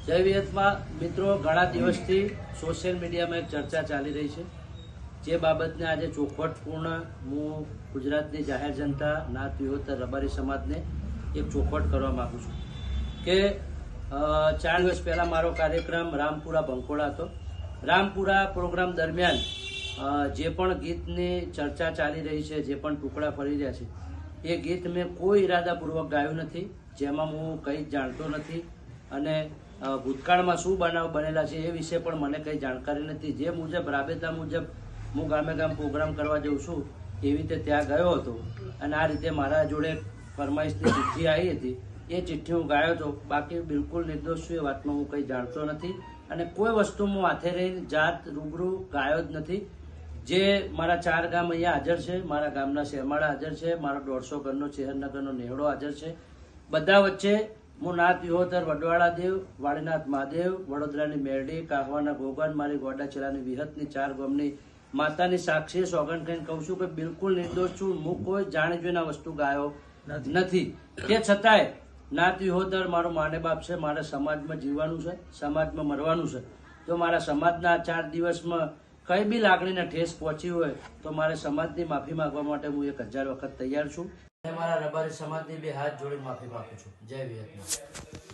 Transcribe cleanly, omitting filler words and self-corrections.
જય વિહતમાં મિત્રો, ઘણા દિવસથી સોશિયલ મીડિયામાં એક ચર્ચા ચાલી રહી છે, જે બાબતને આજે ચોખવટપૂર્ણ હું ગુજરાતની જાહેર જનતા નાત વિહોતર રબારી સમાજને એક ચોખવટ કરવા માગું છું કે 4 દિવસ પહેલાં મારો કાર્યક્રમ રામપુરા બંકોળા હતો. રામપુરા પ્રોગ્રામ દરમિયાન જે પણ ગીતની ચર્ચા ચાલી રહી છે, જે પણ ટુકડા ફરી રહ્યા છે, એ ગીત મેં કોઈ ઈરાદાપૂર્વક ગાયું નથી, જેમાં હું કંઈ જાણતો નથી અને ભૂતકાળમાં શું બનાવ બનેલા છે એ વિશે પણ મને કંઈ જાણકારી નથી. જે મુજબ રાબેતા મુજબ હું ગામે ગામ પ્રોગ્રામ કરવા જઉં છું એવી રીતે ત્યાં ગયો હતો અને આ રીતે મારા જોડે ફરમાઈશની ચિઠ્ઠી આવી હતી, એ ચિઠ્ઠી હું ગાયો હતો. બાકી બિલકુલ નિર્દોષ છું, એ વાતમાં હું કંઈ જાણતો નથી અને કોઈ વસ્તુ હું હાથે રહીને જાત રૂબરૂ ગાયો જ નથી. જે મારા 4 ગામ અહીંયા હાજર છે, મારા ગામના શેરમાળા હાજર છે, મારો 150 ઘરનો ચેહરનગરનો નેહડો હાજર છે. બધા વચ્ચે હું નાત વિહોતર વડવાળા દેવ, વાડીનાથ મહાદેવ, વડોદરાની મેરડી, કાહવાના ગોગન, મારી ગોડાચેલાની વિહતની 4 ગામની માતાની સાક્ષી સોગંદ કરીને કહું છું કે બિલકુલ નિર્દોષ છું. હું કોઈ જાણી જોઈને આ વસ્તુ ગાયો નથી. તે છતાંય નાત વિહોતર મારો માને બાપ છે, મારે સમાજમાં જીવવાનું છે, સમાજમાં મરવાનું છે. તો મારા સમાજના 4 દિવસમાં કઈ બી લાગણીને ઠેસ પહોંચી હોય તો મારે સમાજની માફી માંગવા માટે હું 1000 વખત તૈયાર છું. મારા રબારી સમાજની 2 હાથ જોડીને માફી માંગુ છું. જય વિહતમાં.